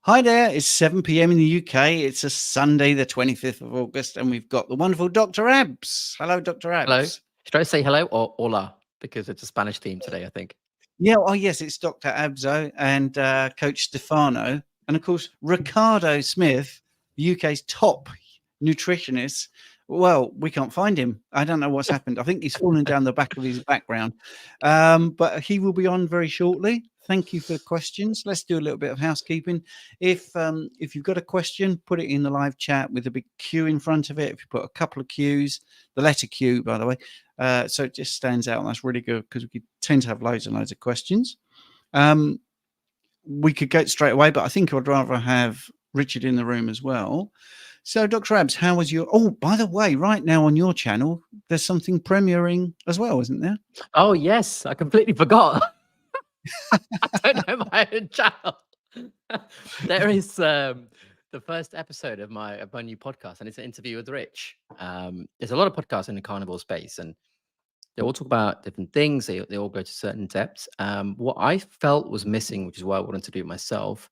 Hi there, it's 7 p.m. in the UK. It's a Sunday, the 25th of August, and we've got the wonderful Dr. Abs. Hello, Dr. Hello. Abs. Should I say hello or hola? Because it's a Spanish theme today, I think. Yeah, oh, yes, it's Dr. Abzo and Coach Stefano. And of course, Ricardo Smith, the UK's top nutritionist. Well, we can't find him. I don't know what's happened. I think he's fallen down the back of his background. But he will be on very shortly. Thank you for the questions. Let's do a little bit of housekeeping. If you've got a question, put it in the live chat with a big Q in front of it. If you put a couple of Qs, the letter Q, by the way, so it just stands out, and that's really good because we tend to have loads and loads of questions. We could go straight away, but I think I'd rather have Richard in the room as well. So, Dr. Abs, how was your... Oh, by the way, right now on your channel, there's something premiering as well, isn't there? Oh, yes. I completely forgot. I don't know my own channel. There is the first episode of my new podcast, and it's an interview with Rich. There's a lot of podcasts in the carnivore space, and they all talk about different things. They all go to certain depths. What I felt was missing, which is why I wanted to do it myself,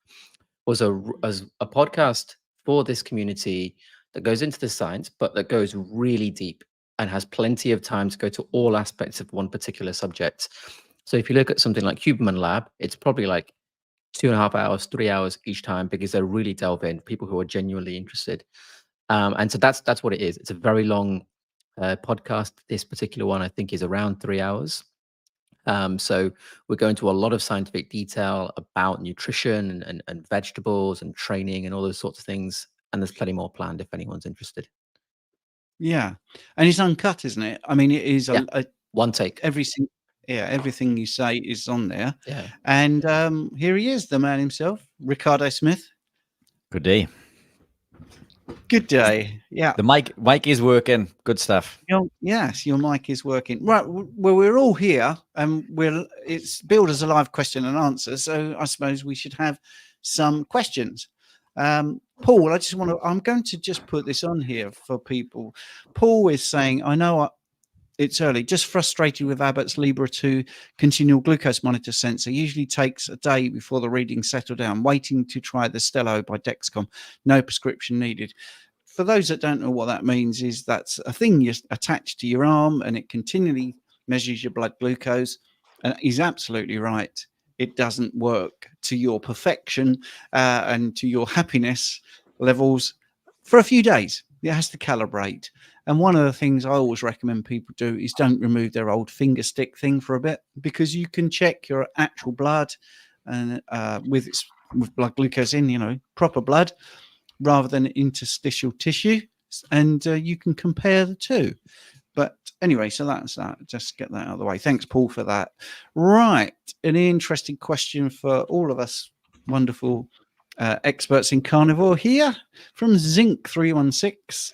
was a podcast for this community that goes into the science, but that goes really deep and has plenty of time to go to all aspects of one particular subject. So if you look at something like Huberman Lab, it's probably like 2.5 hours, 3 hours each time, because they really delve in, people who are genuinely interested. And so that's what it is. It's a very long podcast. This particular one, I think, is around 3 hours. So we're going into a lot of scientific detail about nutrition and vegetables and training and all those sorts of things. And there's plenty more planned if anyone's interested. Yeah. And it's uncut, isn't it? I mean, it is one take. Everything you say is on there. Yeah. And here he is, the man himself, Ricardo Smith. Good day. Good day. Yeah. The mic is working. Good stuff. Yes, your mic is working. Right. Well, we're all here, and it's billed as a live question and answer. So I suppose we should have some questions. Paul, I'm going to just put this on here for people. Paul is saying, I know it's early, just frustrated with Abbott's Libra 2 continual glucose monitor sensor. Usually takes a day before the readings settle down. Waiting to try the Stello by Dexcom. No prescription needed. For those that don't know what that means, is that's a thing you attach to your arm and it continually measures your blood glucose. And he's absolutely right. It doesn't work to your perfection and to your happiness levels for a few days. It has to calibrate. And one of the things I always recommend people do is don't remove their old finger stick thing for a bit, because you can check your actual blood and with blood glucose in, proper blood, rather than interstitial tissue, and you can compare the two. But anyway, so that's that. Just get that out of the way. Thanks, Paul, for that. Right, an interesting question for all of us wonderful experts in carnivore here from Zinc316.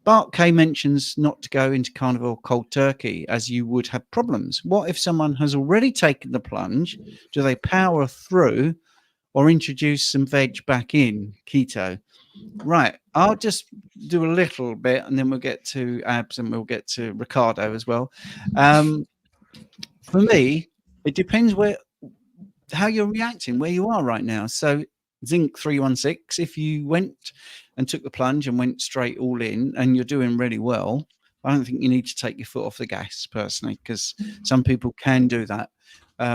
Bart K mentions not to go into carnivore cold turkey as you would have problems. What if someone has already taken the plunge? Do they power through or introduce some veg back in keto? Right, I'll just do a little bit and then we'll get to Abs and we'll get to Ricardo as well. For me, it depends how you're reacting, where you are right now. So Zinc316, if you went and took the plunge and went straight all in and you're doing really well, I don't think you need to take your foot off the gas personally, because some people can do that.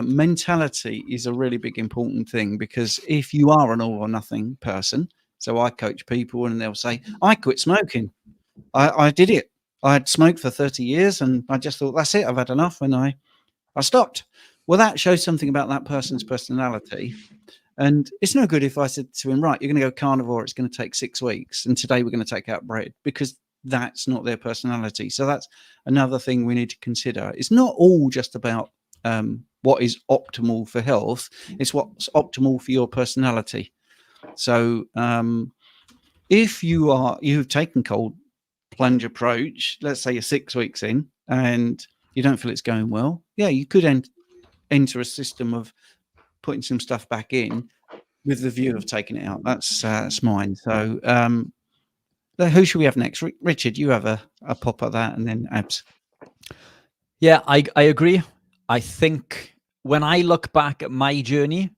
Mentality is a really big important thing, because if you are an all or nothing person, so I coach people and they'll say, I quit smoking. I did it. I had smoked for 30 years and I just thought, that's it, I've had enough, and I stopped. Well, that shows something about that person's personality. And it's no good if I said to him, right, you're going to go carnivore, it's going to take 6 weeks, and today we're going to take out bread, because that's not their personality. So that's another thing we need to consider. It's not all just about what is optimal for health. It's what's optimal for your personality. So if you've taken cold plunge approach, let's say you're 6 weeks in and you don't feel it's going well, yeah, you could enter a system of putting some stuff back in with the view of taking it out. That's mine. So who should we have next? Richard, you have a pop at that, and then Abs. Yeah, I agree. I think when I look back at my journey,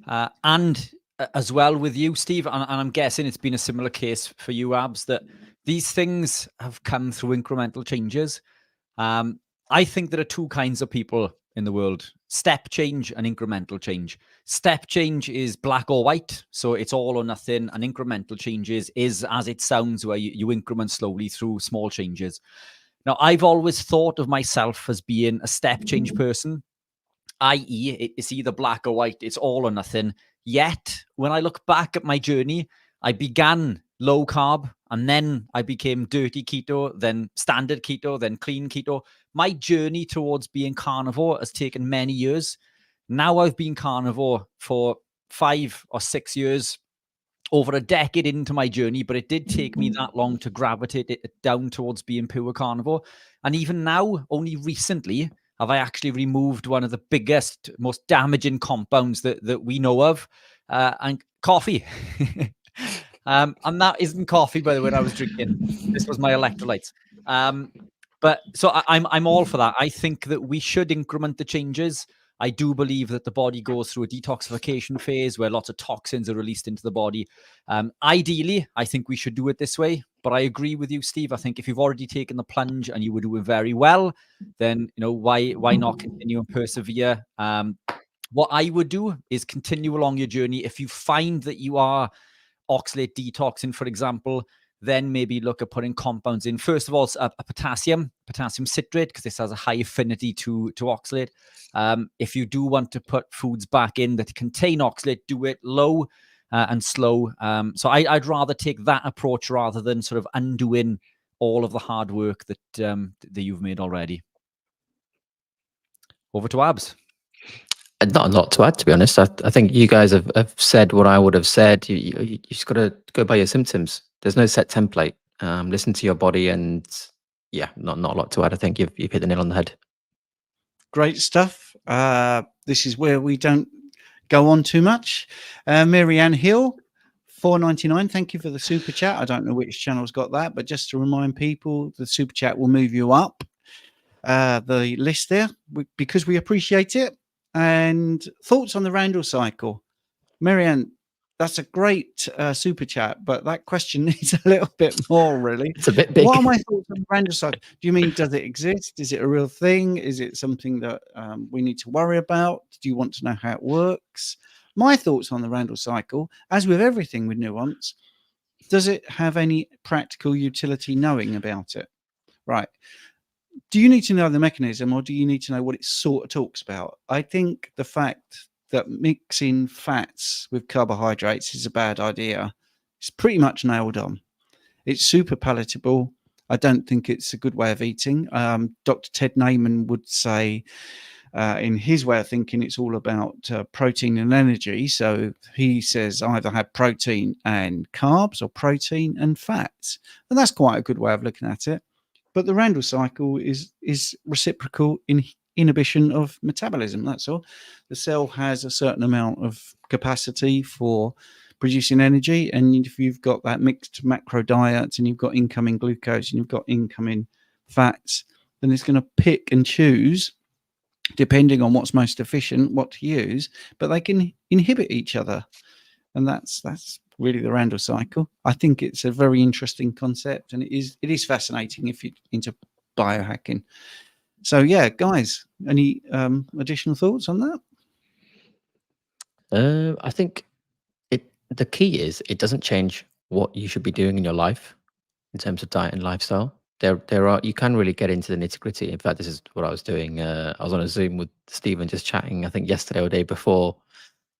and as well with you, Steve, and I'm guessing it's been a similar case for you, Abs, that these things have come through incremental changes. I think there are two kinds of people in the world: step change and incremental change. Step change is black or white, so it's all or nothing, and incremental changes is as it sounds, where you increment slowly through small changes. Now, I've always thought of myself as being a step change person, i.e., it's either black or white, it's all or nothing. Yet, when I look back at my journey, I began low carb, and then I became dirty keto, then standard keto, then clean keto. My journey towards being carnivore has taken many years. Now I've been carnivore for 5 or 6 years, over a decade into my journey, but it did take me that long to gravitate it down towards being pure carnivore. And even now, only recently, have I actually removed one of the biggest, most damaging compounds that we know of, and coffee. And that isn't coffee, by the way, I was drinking. This was my electrolytes. But so I'm all for that. I think that we should increment the changes. I do believe that the body goes through a detoxification phase where lots of toxins are released into the body. Ideally, I think we should do it this way. But I agree with you, Steve. I think if you've already taken the plunge and you were doing very well, then why not continue and persevere? What I would do is continue along your journey. If you find that you are oxalate detoxing, for example, then maybe look at putting compounds in. First of all, a potassium citrate, because this has a high affinity to oxalate. If you do want to put foods back in that contain oxalate, do it low and slow. So I'd rather take that approach rather than sort of undoing all of the hard work that you've made already. Over to Abs. Not a lot to add, to be honest. I think you guys have said what I would have said. You just got to go by your symptoms. There's no set template. Listen to your body, and yeah, not a lot to add. I think you've hit the nail on the head. Great stuff. This is where we don't go on too much. Mary Ann Hill, $4.99. Thank you for the super chat. I don't know which channel's got that, but just to remind people, the super chat will move you up the list there because we appreciate it. And thoughts on the Randle cycle, Marianne? That's a great super chat, but that question needs a little bit more, really. It's a bit big. What are my thoughts on the Randle cycle? Do you mean, does it exist? Is it a real thing? Is it something that we need to worry about? Do you want to know how it works? My thoughts on the Randle cycle, as with everything with nuance, does it have any practical utility knowing about it? Right. Do you need to know the mechanism, or do you need to know what it sort of talks about? I think the fact that mixing fats with carbohydrates is a bad idea. It's pretty much nailed on. It's super palatable. I don't think it's a good way of eating. Dr. Ted Naiman would say, in his way of thinking, it's all about protein and energy. So he says either have protein and carbs or protein and fats. And that's quite a good way of looking at it. But the Randle cycle is reciprocal in inhibition of metabolism. That's all. The cell has a certain amount of capacity for producing energy, and if you've got that mixed macro diet and you've got incoming glucose and you've got incoming fats, then it's going to pick and choose, depending on what's most efficient, what to use. But they can inhibit each other, and that's really the Randle cycle. I think it's a very interesting concept, and it is fascinating if you're into biohacking. So yeah, guys, any additional thoughts on that? I think the key is it doesn't change what you should be doing in your life in terms of diet and lifestyle. There are, you can really get into the nitty gritty. In fact, this is what I was doing. I was on a Zoom with Stephen, just chatting, I think yesterday or the day before,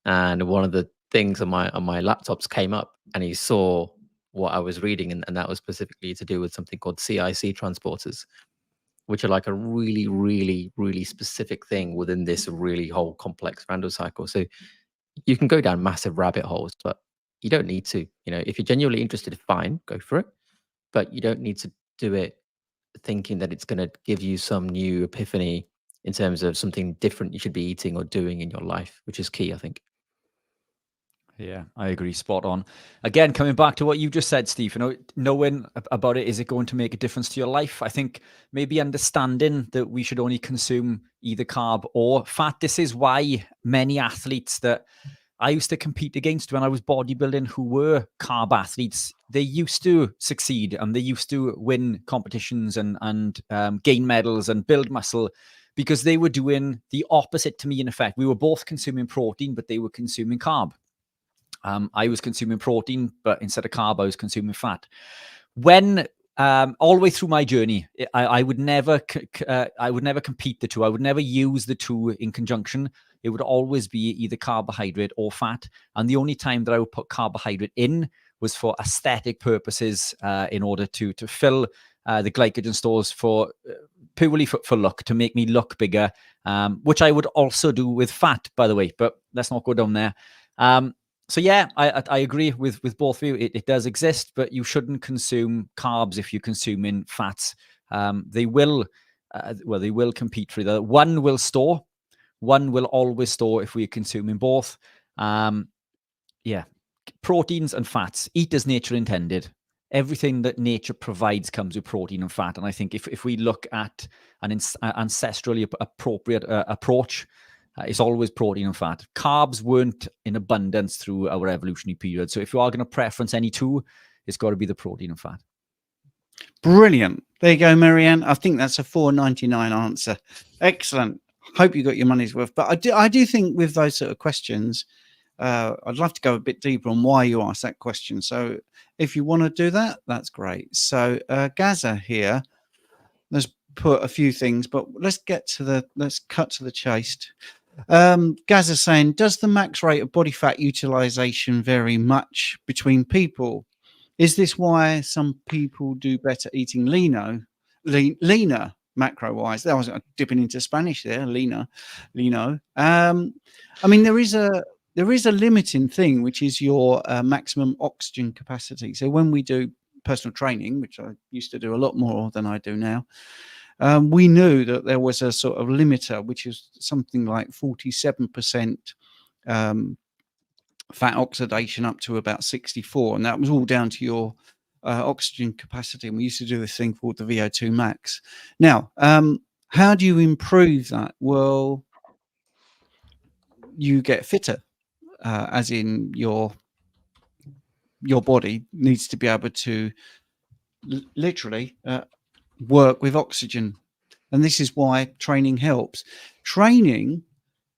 and one of the things on my laptops came up, and he saw what I was reading, and that was specifically to do with something called CIC transporters, which are like a really, really, really specific thing within this really whole complex Randle cycle. So you can go down massive rabbit holes, but you don't need to. If you're genuinely interested, fine, go for it. But you don't need to do it thinking that it's going to give you some new epiphany in terms of something different you should be eating or doing in your life, which is key, I think. Yeah, I agree. Spot on. Again, coming back to what you just said, Steve, knowing about it, is it going to make a difference to your life? I think maybe understanding that we should only consume either carb or fat. This is why many athletes that I used to compete against when I was bodybuilding who were carb athletes. They used to succeed and they used to win competitions and gain medals and build muscle because they were doing the opposite to me. In effect, we were both consuming protein, but they were consuming carb. I was consuming protein, but instead of carb, I was consuming fat. When all the way through my journey, I would never compete the two. I would never use the two in conjunction. It would always be either carbohydrate or fat. And the only time that I would put carbohydrate in was for aesthetic purposes, in order to fill the glycogen stores for purely for look, to make me look bigger, which I would also do with fat, by the way. But let's not go down there. So yeah, I agree with both of you. It does exist, but you shouldn't consume carbs if you're consuming fats. They will compete for either. One will store. One will always store if we're consuming both. Yeah, proteins and fats. Eat as nature intended. Everything that nature provides comes with protein and fat. And I think if we look at an ancestrally appropriate approach, it's always protein and fat. Carbs weren't in abundance through our evolutionary period. So if you are going to preference any two, it's got to be the protein and fat. Brilliant. There you go, Marianne. I think that's a $4.99 answer. Excellent. Hope you got your money's worth. But I do think with those sort of questions, I'd love to go a bit deeper on why you asked that question. So if you want to do that, that's great. So Gaza here, let's put a few things, but let's cut to the chase. Gaza saying, does the max rate of body fat utilization vary much between people? Is this why some people do better eating leaner macro wise? That was dipping into Spanish there, leano. I mean, there is a limiting thing, which is your maximum oxygen capacity. So when we do personal training, which I used to do a lot more than I do now, we knew that there was a sort of limiter, which is something like 47% fat oxidation up to about 64. And that was all down to your oxygen capacity. And we used to do this thing called the VO2 max. Now, how do you improve that? Well, you get fitter, as in your body needs to be able to literally work with oxygen. And this is why training helps. Training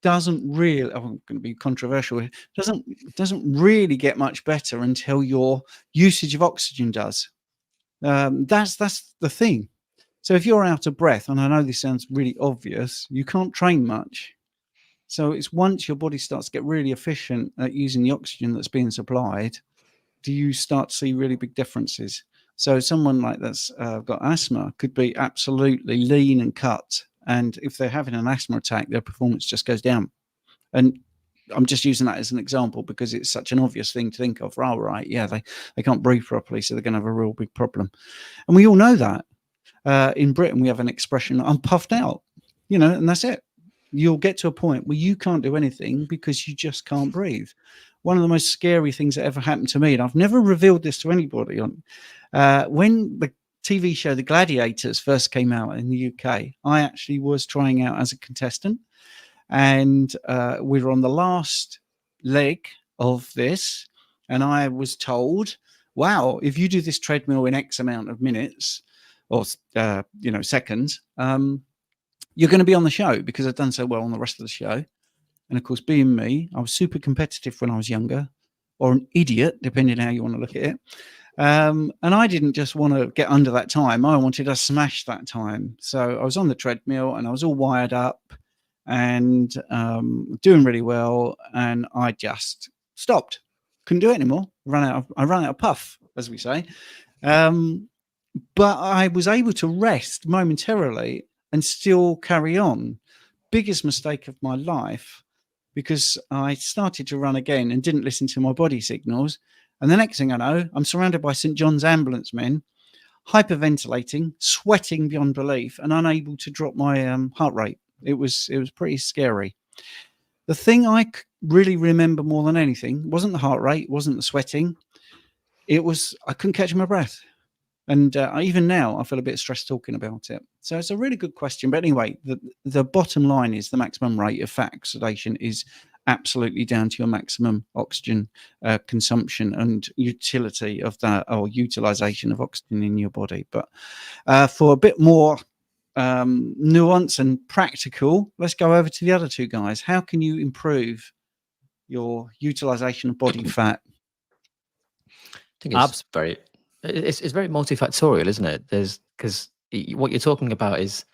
doesn't really, I'm going to be controversial here, doesn't really get much better until your usage of oxygen does. That's the thing. So if you're out of breath, and I know this sounds really obvious, you can't train much. So it's once your body starts to get really efficient at using the oxygen that's being supplied, do you start to see really big differences. So someone like that's got asthma could be absolutely lean and cut. And if they're having an asthma attack, their performance just goes down. And I'm just using that as an example because it's such an obvious thing to think of. Oh, right, yeah, they can't breathe properly, so they're going to have a real big problem. And we all know that. In Britain, we have an expression, I'm puffed out, and that's it. You'll get to a point where you can't do anything because you just can't breathe. One of the most scary things that ever happened to me, and I've never revealed this to anybody, when the TV show The Gladiators first came out in the UK, I actually was trying out as a contestant, and we were on the last leg of this, and I was told, wow, if you do this treadmill in X amount of minutes or seconds, you're going to be on the show, because I've done so well on the rest of the show. And of course, being me, I was super competitive when I was younger, or an idiot, depending on how you want to look at it. And I didn't just want to get under that time. I wanted to smash that time. So I was on the treadmill and I was all wired up and doing really well. And I just stopped. Couldn't do it anymore. I ran out of puff, as we say. But I was able to rest momentarily and still carry on. Biggest mistake of my life, because I started to run again and didn't listen to my body signals. And the next thing I know, I'm surrounded by St. John's ambulance men, hyperventilating, sweating beyond belief, and unable to drop my heart rate. It was pretty scary. The thing I really remember more than anything wasn't the heart rate, wasn't the sweating. It was I couldn't catch my breath. And even now, I feel a bit stressed talking about it. So it's a really good question. But anyway, the bottom line is the maximum rate of fat oxidation is absolutely down to your maximum oxygen consumption and utility of that, or utilization of oxygen in your body. But for a bit more nuance and practical, let's go over to the other two guys. How can you improve your utilization of body fat? I think it's very multifactorial, isn't it? Because what you're talking about is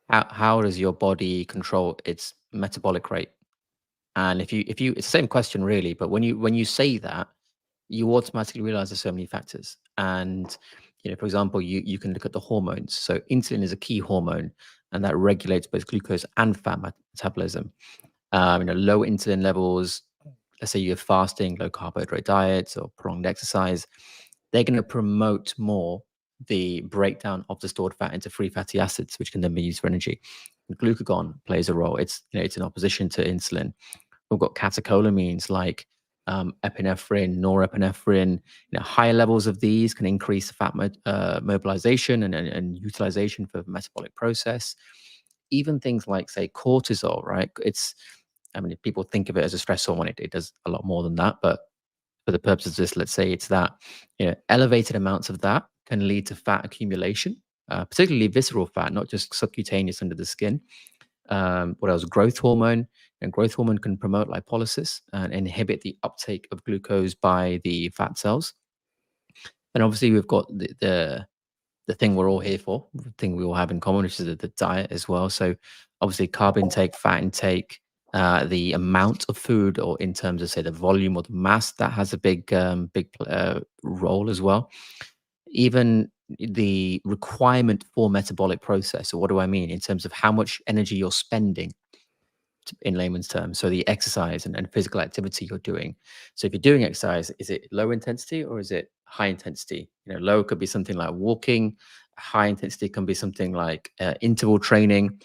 how does your body control its metabolic rate? And if you it's the same question really, but when you say that, you automatically realize there's so many factors. And for example, you can look at the hormones. So insulin is a key hormone, and that regulates both glucose and fat metabolism. Low insulin levels, let's say you're fasting, low carbohydrate diets, or prolonged exercise, they're going to promote more the breakdown of the stored fat into free fatty acids, which can then be used for energy. Glucagon plays a role. It's in opposition to insulin. We've got catecholamines like epinephrine, norepinephrine. Higher levels of these can increase fat mobilization and utilization for the metabolic process. Even things like, say, cortisol, right? People think of it as a stress hormone. It does a lot more than that, but for the purposes of this, let's say it's that elevated amounts of that can lead to fat accumulation, particularly visceral fat, not just subcutaneous under the skin. What else? Growth hormone. And growth hormone can promote lipolysis and inhibit the uptake of glucose by the fat cells. And obviously, we've got the thing we're all here for, the thing we all have in common, which is the diet as well. So obviously, carb intake, fat intake, the amount of food, or in terms of, say, the volume or the mass, that has a big role as well. Even the requirement for metabolic process. So what do I mean? In terms of how much energy you're spending, in layman's terms. So the exercise and physical activity you're doing. So if you're doing exercise, is it low intensity or is it high intensity? Low could be something like walking. High intensity can be something like interval training,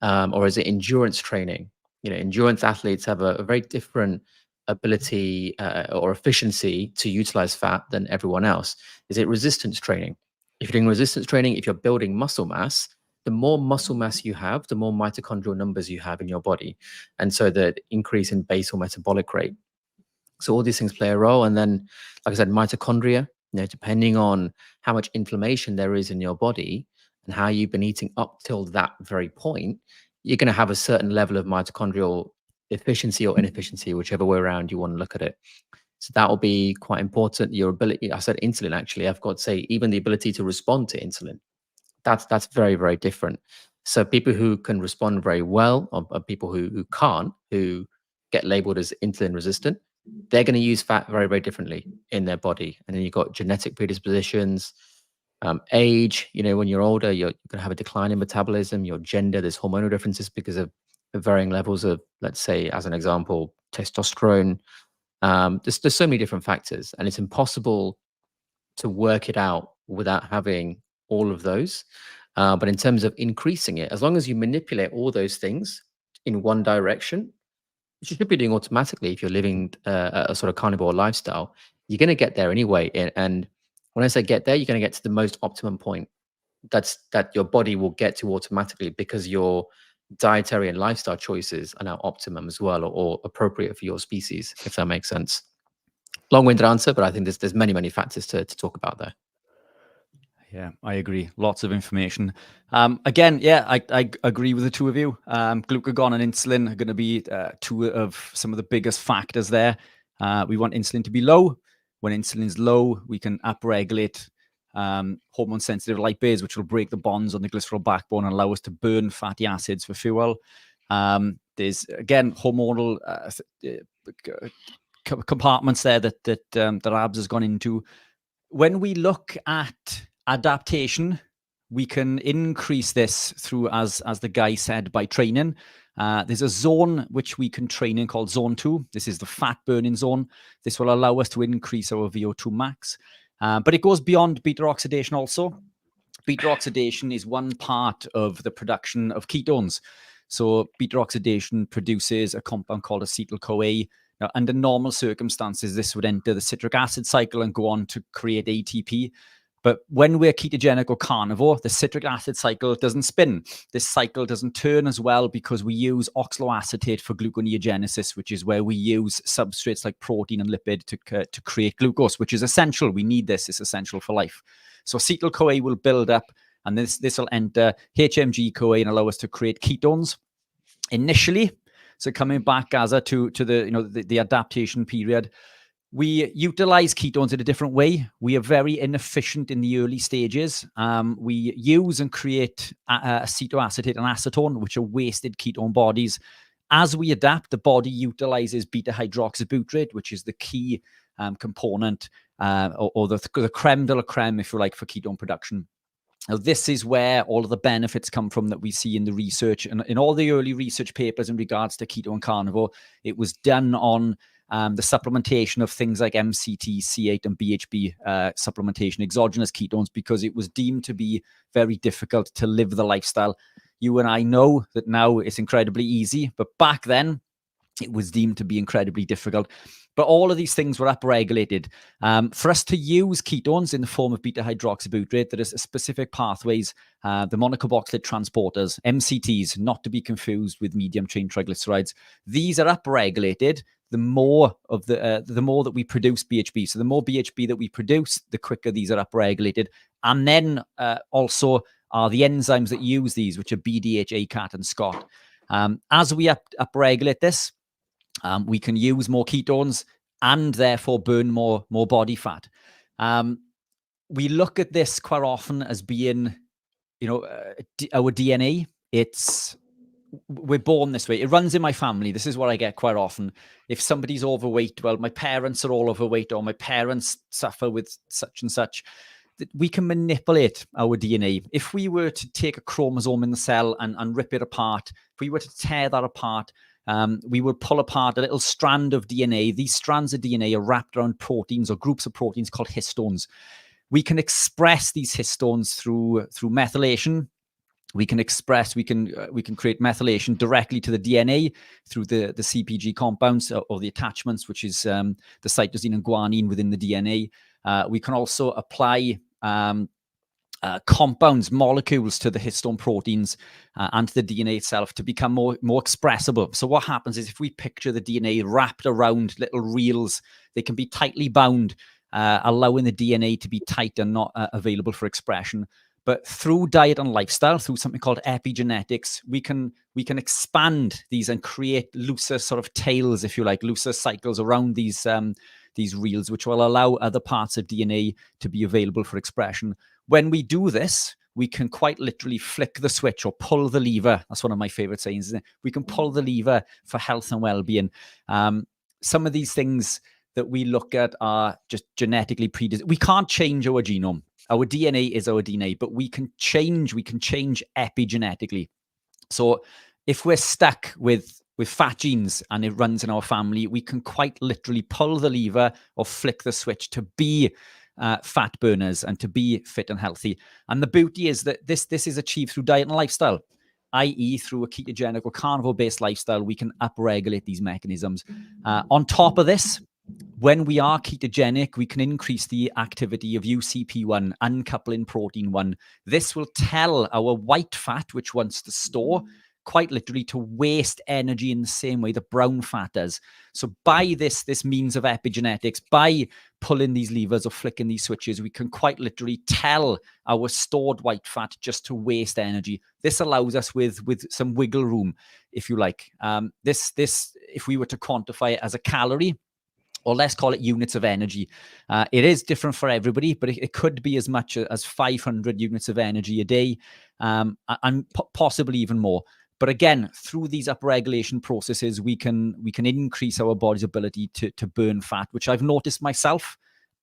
or is it endurance training? Endurance athletes have a very different ability or efficiency to utilize fat than everyone else. Is it resistance training? If you're doing resistance training, if you're building muscle mass, the more muscle mass you have, the more mitochondrial numbers you have in your body. And so the increase in basal metabolic rate. So all these things play a role. And then, like I said, mitochondria, depending on how much inflammation there is in your body and how you've been eating up till that very point, you're going to have a certain level of mitochondrial efficiency or inefficiency, whichever way around you want to look at it. So that will be quite important. Your ability, I said insulin, actually, I've got to say, even the ability to respond to insulin. That's very, very different. So people who can respond very well, or people who can't, who get labeled as insulin resistant, they're going to use fat very, very differently in their body. And then you've got genetic predispositions, age. When you're older, you're going to have a decline in metabolism. Your gender, there's hormonal differences because of varying levels of, let's say, as an example, testosterone. There's so many different factors, and it's impossible to work it out without having all of those. But in terms of increasing it, as long as you manipulate all those things in one direction, which you should be doing automatically if you're living a sort of carnivore lifestyle, you're going to get there anyway. And when I say get there, you're going to get to the most optimum point that your body will get to automatically, because your dietary and lifestyle choices are now optimum as well, or appropriate for your species, if that makes sense. Long-winded answer, but I think there's many factors to talk about there. Yeah, I agree. Lots of information. Again, yeah, I agree with the two of you. Glucagon and insulin are going to be two of some of the biggest factors there. We want insulin to be low. When insulin is low, we can upregulate hormone-sensitive lipase, which will break the bonds on the glycerol backbone and allow us to burn fatty acids for fuel. There's, again, hormonal compartments there that Abs has gone into. When we look at adaptation, we can increase this through, as the guy said, by training. There's a zone which we can train in called zone 2. This is the fat burning zone. This will allow us to increase our VO2 max. But it goes beyond beta oxidation also. Beta oxidation is one part of the production of ketones. So beta oxidation produces a compound called acetyl-CoA. Now, under normal circumstances, this would enter the citric acid cycle and go on to create ATP. But when we're ketogenic or carnivore, the citric acid cycle doesn't spin. This cycle doesn't turn as well because we use oxaloacetate for gluconeogenesis, which is where we use substrates like protein and lipid to create glucose, which is essential. We need this. It's essential for life. So acetyl-CoA will build up, and this will enter HMG-CoA and allow us to create ketones initially. So coming back, Gaza, to the adaptation period, we utilize ketones in a different way. We are very inefficient in the early stages. We use and create acetoacetate and acetone, which are wasted ketone bodies. As we adapt, the body utilizes beta hydroxybutyrate, which is the key component or the creme de la creme, if you like, for ketone production. Now, this is where all of the benefits come from that we see in the research. And in all the early research papers in regards to keto and carnivore, it was done on the supplementation of things like MCT, C8, and BHB supplementation, exogenous ketones, because it was deemed to be very difficult to live the lifestyle. You and I know that now it's incredibly easy, but back then it was deemed to be incredibly difficult. But all of these things were upregulated. For us to use ketones in the form of beta hydroxybutyrate, there is specific pathways, the monocarboxylate transporters, MCTs, not to be confused with medium chain triglycerides. These are upregulated the more that we produce BHB. So the more BHB that we produce, the quicker these are upregulated. And then also are the enzymes that use these, which are BDH, ACAT, and SCOT. As we upregulate this, we can use more ketones and therefore burn more body fat. We look at this quite often as being, our DNA. We're born this way. It runs in my family. This is what I get quite often. If somebody's overweight, well, my parents are all overweight, or my parents suffer with such and such. We can manipulate our DNA. If we were to take a chromosome in the cell and rip it apart, if we were to tear that apart, we would pull apart a little strand of DNA. These strands of DNA are wrapped around proteins or groups of proteins called histones. We can express these histones through methylation. We can create methylation directly to the DNA through the CPG compounds or the attachments, which is the cytosine and guanine within the DNA. We can also apply compounds, molecules to the histone proteins and to the DNA itself to become more expressible. So what happens is if we picture the DNA wrapped around little reels, they can be tightly bound, allowing the DNA to be tight and not available for expression. But through diet and lifestyle, through something called epigenetics, we can expand these and create looser sort of tails, if you like, looser cycles around these reels, which will allow other parts of DNA to be available for expression. When we do this, we can quite literally flick the switch or pull the lever. That's one of my favorite sayings, isn't it? We can pull the lever for health and well-being. Some of these things that we look at are just genetically predisposed. We can't change our genome. Our DNA is our DNA, but we can change epigenetically. So if we're stuck with fat genes and it runs in our family, we can quite literally pull the lever or flick the switch to be fat burners and to be fit and healthy. And the beauty is that this is achieved through diet and lifestyle, i.e. through a ketogenic or carnivore-based lifestyle, we can upregulate these mechanisms. On top of this, when we are ketogenic, we can increase the activity of UCP1, uncoupling protein 1. This will tell our white fat, which wants to store, quite literally to waste energy in the same way that brown fat does. So by this means of epigenetics, by pulling these levers or flicking these switches, we can quite literally tell our stored white fat just to waste energy. This allows us with some wiggle room, if you like. This, if we were to quantify it as a calorie, or let's call it units of energy. It is different for everybody, but it could be as much as 500 units of energy a day, and possibly even more. But again, through these upregulation processes, we can increase our body's ability to burn fat, which I've noticed myself.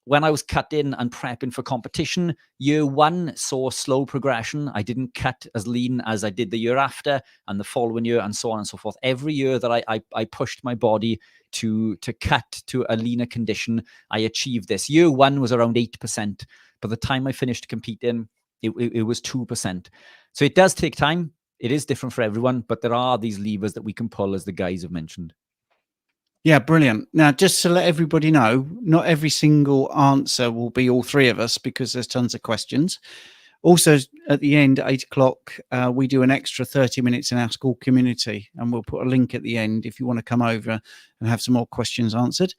When I was cutting and prepping for competition, year one saw slow progression. I didn't cut as lean as I did the year after and the following year and so on and so forth. Every year that I pushed my body to cut to a leaner condition, I achieved this. Year one was around 8%. By the time I finished competing, it was 2%. So it does take time. It is different for everyone, but there are these levers that we can pull, as the guys have mentioned. Yeah, brilliant. Now, just to let everybody know, not every single answer will be all three of us because there's tons of questions. Also, at the end, 8 o'clock, we do an extra 30 minutes in our school community, and we'll put a link at the end if you want to come over and have some more questions answered.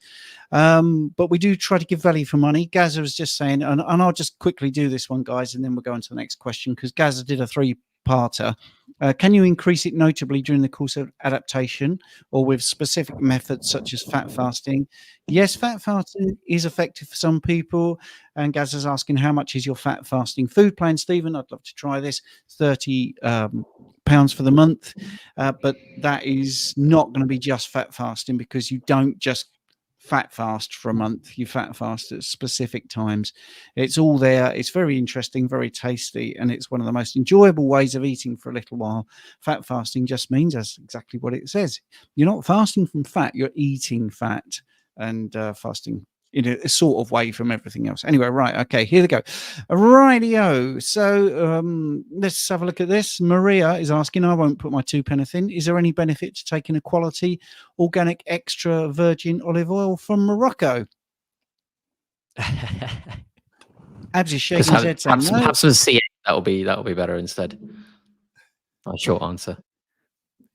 But we do try to give value for money. Gaza was just saying, and I'll just quickly do this one, guys, and then we'll go on to the next question because Gaza did a three-parter. Can you increase it notably during the course of adaptation or with specific methods such as fat fasting? Yes, fat fasting is effective for some people. And Gaza's asking, how much is your fat fasting food plan, Stephen? I'd love to try this. 30 pounds for the month. But that is not going to be just fat fasting because you don't just fat fast for a month. You fat fast at specific times. It's all there. It's very interesting, very tasty, and it's one of the most enjoyable ways of eating for a little while. Fat fasting just means that's exactly what it says. You're not fasting from fat, you're eating fat and fasting in a sort of way from everything else. Anyway, right, okay, here we go. Rightio. So let's have a look at this. Maria is asking, I won't put my 2 pence in. Is there any benefit to taking a quality organic extra virgin olive oil from Morocco? Abs is shaking his head saying no. Perhaps some C8. That'll be better instead. A short answer.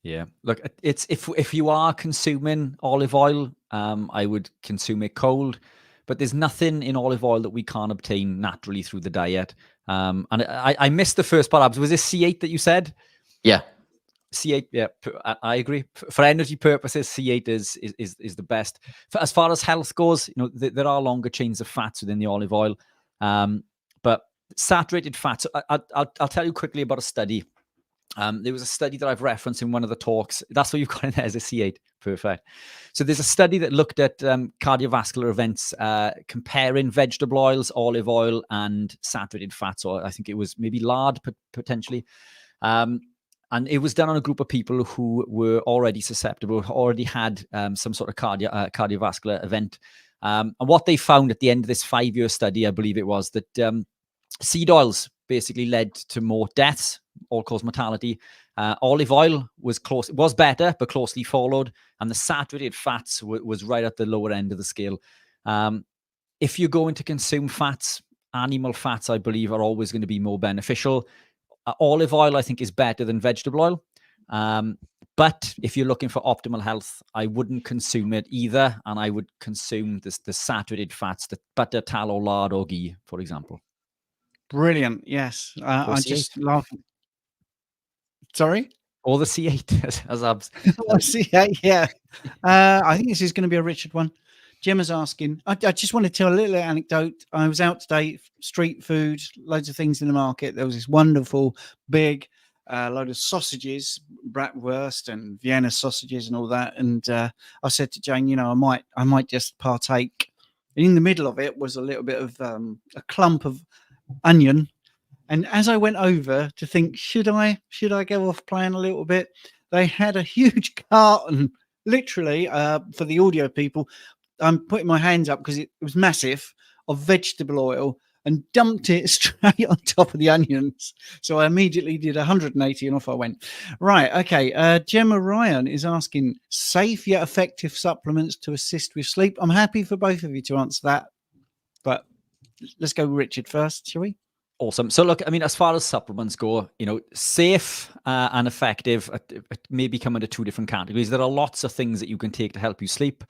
Yeah, look, it's if you are consuming olive oil, I would consume it cold, but there's nothing in olive oil that we can't obtain naturally through the diet. And I missed the first part. Was it C8 that you said? Yeah, C8. Yeah, I agree. For energy purposes, C8 is the best. As far as health goes, you know, there are longer chains of fats within the olive oil, but saturated fats. I'll tell you quickly about a study. There was a study that I've referenced in one of the talks. That's what you've got in there as a C8. Perfect. So there's a study that looked at cardiovascular events, comparing vegetable oils, olive oil, and saturated fats, or I think it was maybe lard potentially. And it was done on a group of people who were already susceptible, who already had some sort of cardiovascular event. And what they found at the end of this 5-year study, I believe it was, that seed oils basically led to more deaths, all-cause mortality. Olive oil was better, but closely followed, and the saturated fats was right at the lower end of the scale. If you're going to consume fats, animal fats, I believe, are always going to be more beneficial. Olive oil, I think, is better than vegetable oil. But if you're looking for optimal health, I wouldn't consume it either, and I would consume the saturated fats, the butter, tallow, lard, or ghee, for example. Brilliant. Yes. I just laugh. Sorry? Or the C8 as abs. C8, yeah. I think this is going to be a Richard one. Gemma's asking, I just want to tell a little anecdote. I was out today, street food, loads of things in the market. There was this wonderful big load of sausages, bratwurst and Vienna sausages and all that. And I said to Jane, you know, I might just partake. And in the middle of it was a little bit of a clump of onion. And as I went over to think, should I go off plan a little bit? They had a huge carton, literally, for the audio people. I'm putting my hands up because it was massive, of vegetable oil, and dumped it straight on top of the onions. So I immediately did 180 and off I went. Right. Okay. Gemma Ryan is asking, safe yet effective supplements to assist with sleep. I'm happy for both of you to answer that, but let's go with Richard first, shall we? Awesome. So look, I mean, as far as supplements go, you know, safe and effective may become into two different categories. There are lots of things that you can take to help you sleep.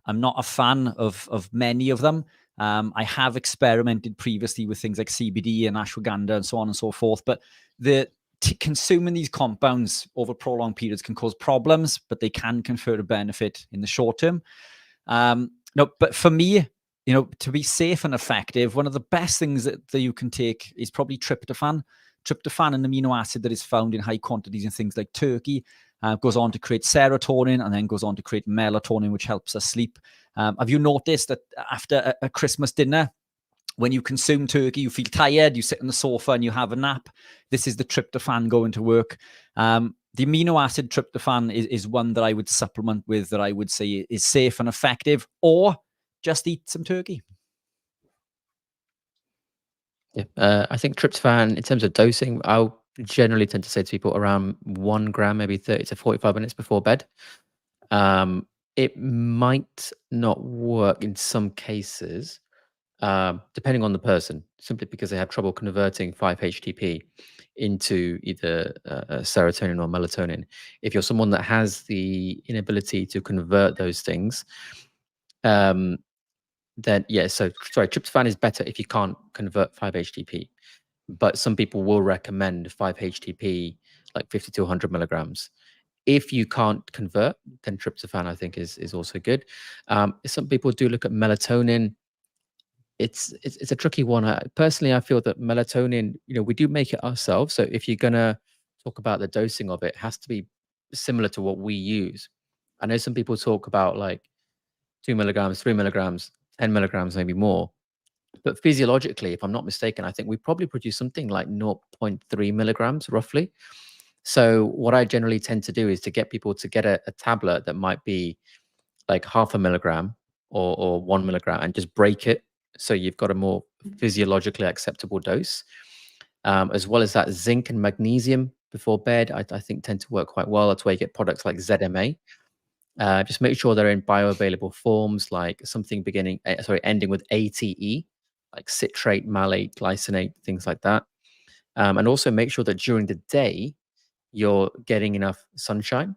I'm not a fan of many of them. I have experimented previously with things like CBD and ashwagandha and so on and so forth. But consuming these compounds over prolonged periods can cause problems, but they can confer a benefit in the short term. No, but for me, you know, to be safe and effective, one of the best things that you can take is probably tryptophan. Tryptophan, an amino acid that is found in high quantities in things like turkey, goes on to create serotonin and then goes on to create melatonin, which helps us sleep. Have you noticed that after a Christmas dinner, when you consume turkey, you feel tired, you sit on the sofa and you have a nap? This is the tryptophan going to work. The amino acid tryptophan is one that I would supplement with, that I would say is safe and effective, or just eat some turkey. Yeah, I think tryptophan, in terms of dosing, I'll generally tend to say to people around 1 gram, maybe 30 to 45 minutes before bed. It might not work in some cases, depending on the person, simply because they have trouble converting 5-HTP into either serotonin or melatonin. If you're someone that has the inability to convert those things, then yeah, so sorry, tryptophan is better if you can't convert 5-HTP. But some people will recommend 5-HTP, like 50 to 100 milligrams. If you can't convert, then tryptophan, I think, is also good. Some people do look at melatonin. It's a tricky one. Personally, I feel that melatonin, we do make it ourselves. So if you're gonna talk about the dosing of it, it has to be similar to what we use. I know some people talk about like 2 milligrams, 3 milligrams, 10 milligrams, maybe more. But physiologically, if I'm not mistaken, I think we probably produce something like 0.3 milligrams roughly. So what I generally tend to do is to get people to get a tablet that might be like 0.5 milligram or 1 milligram and just break it. So you've got a more physiologically acceptable dose. As well as that, zinc and magnesium before bed, I think tend to work quite well. That's why you get products like ZMA. Just make sure they're in bioavailable forms, like something ending with ATE, like citrate, malate, glycinate, things like that. And also make sure that during the day, you're getting enough sunshine.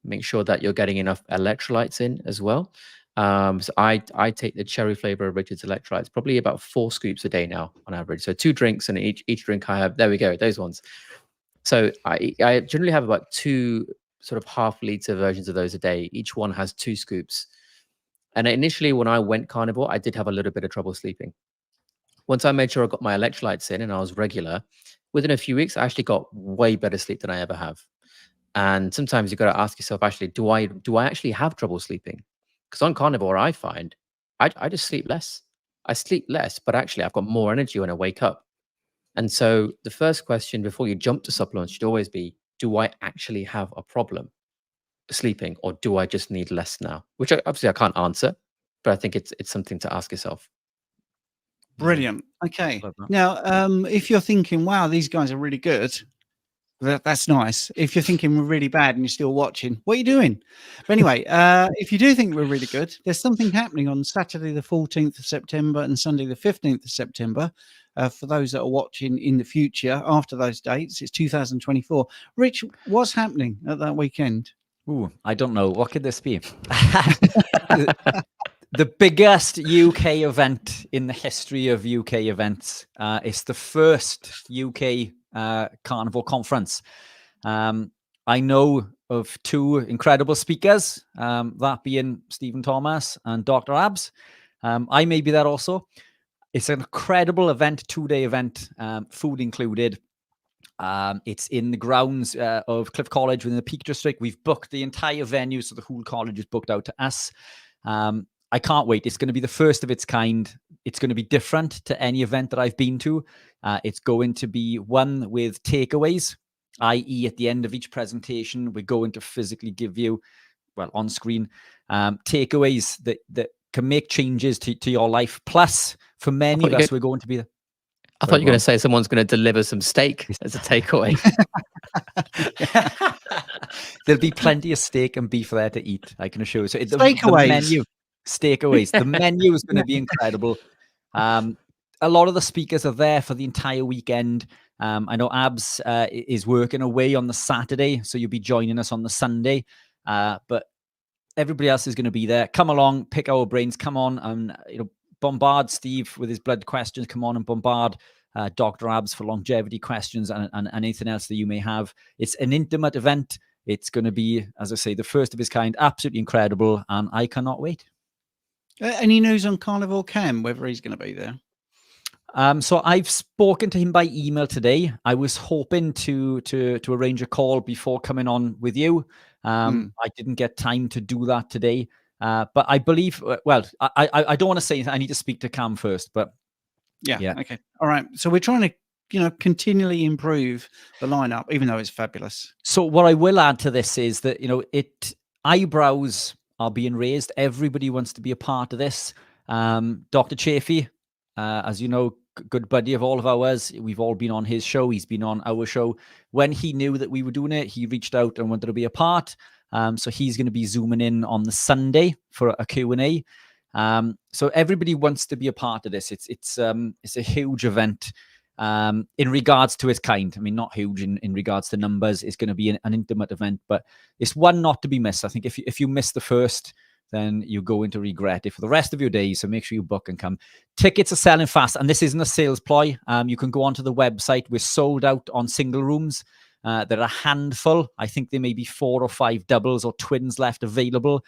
Make sure that you're getting enough electrolytes in as well. So I take the cherry flavor of Richard's electrolytes, probably about 4 scoops a day now on average. So 2 drinks, and each drink I have, there we go, those ones. So I generally have about 2 sort of half-liter versions of those a day. Each one has 2 scoops. And initially, when I went carnivore, I did have a little bit of trouble sleeping. Once I made sure I got my electrolytes in and I was regular, within a few weeks, I actually got way better sleep than I ever have. And sometimes you've got to ask yourself, actually, do I actually have trouble sleeping? Because on carnivore, I find I just sleep less. I sleep less, but actually I've got more energy when I wake up. And so the first question before you jump to supplements should always be, do I actually have a problem sleeping, or do I just need less now? Which obviously I can't answer, but I think it's something to ask yourself. Brilliant. Okay. Love that. Now, if you're thinking, wow, these guys are really good, that's nice. If you're thinking we're really bad and you're still watching, what are you doing? But anyway, if you do think we're really good, there's something happening on Saturday, the 14th of September and Sunday, the 15th of September. For those that are watching in the future after those dates, it's 2024. Rich, what's happening at that weekend? Ooh, I don't know. What could this be? The biggest UK event in the history of UK events. It's the first UK carnivore conference. I know of 2 incredible speakers, that being Stephen Thomas and Dr. Abs. I may be there also. It's an incredible event, 2-day event, food included. It's in the grounds of Cliff College within the Peak District. We've booked the entire venue, so the whole college is booked out to us. I can't wait. It's going to be the first of its kind. It's going to be different to any event that I've been to. It's going to be one with takeaways, i.e. at the end of each presentation, we're going to physically give you, well, on screen, takeaways that can make changes to your life. Plus, for many of us, we're going to be... I thought you were going to say someone's going to deliver some steak as a takeaway. There'll be plenty of steak and beef there to eat, I can assure you. So Steakaways. Steakaways. The menu is going to be incredible. A lot of the speakers are there for the entire weekend. I know Abs is working away on the Saturday, so you'll be joining us on the Sunday. But everybody else is going to be there. Come along, pick our brains. Come on and bombard Steve with his blood questions. Come on and bombard Dr. Abs for longevity questions and anything else that you may have. It's an intimate event. It's going to be, as I say, the first of its kind. Absolutely incredible, and I cannot wait. Any news on Carnivore Cam, whether he's going to be there? So I've spoken to him by email today. I was hoping to arrange a call before coming on with you. I didn't get time to do that today. But I believe, well, I don't want to say anything. I need to speak to Cam first, but yeah. Okay. All right. So we're trying to, continually improve the lineup, even though it's fabulous. So what I will add to this is that, eyebrows are being raised. Everybody wants to be a part of this. Dr. Chafee, as you know, good buddy of all of ours. We've all been on his show. He's been on our show. When he knew that we were doing it, he reached out and wanted to be a part. So he's going to be zooming in on the Sunday for a Q&A. So everybody wants to be a part of this. It's a huge event in regards to its kind. I mean, not huge in regards to numbers. It's going to be an intimate event, but it's one not to be missed. I think if you miss the first, then you're going to regret it for the rest of your days. So make sure you book and come. Tickets are selling fast, and this isn't a sales ploy. You can go onto the website. We're sold out on single rooms. There are a handful. I think there may be 4 or 5 doubles or twins left available.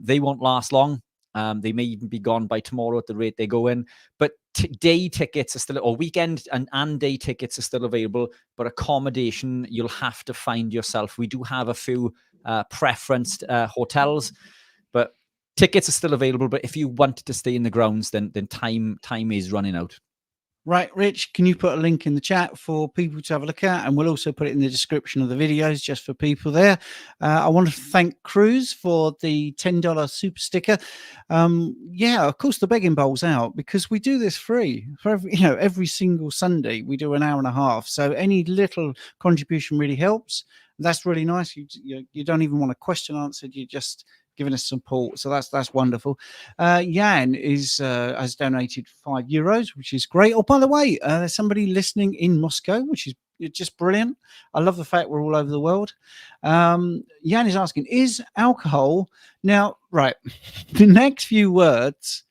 They won't last long. They may even be gone by tomorrow at the rate they go in. But day tickets are still, or weekend and day tickets are still available. But accommodation, you'll have to find yourself. We do have a few preferenced hotels, but tickets are still available. But if you want to stay in the grounds, then time is running out. Right, Rich, can you put a link in the chat for people to have a look at? And we'll also put it in the description of the videos just for people there. I want to thank Cruz for the $10 super sticker. Yeah, of course, the begging bowl's out because we do this free. For every single Sunday, we do an hour and a half. So any little contribution really helps. That's really nice. You don't even want a question answered. You just giving us support, so that's wonderful. Jan has donated €5, which is great. Oh, by the way, there's somebody listening in Moscow, which is just brilliant. I love the fact we're all over the world. Jan is asking, is alcohol now right? The next few words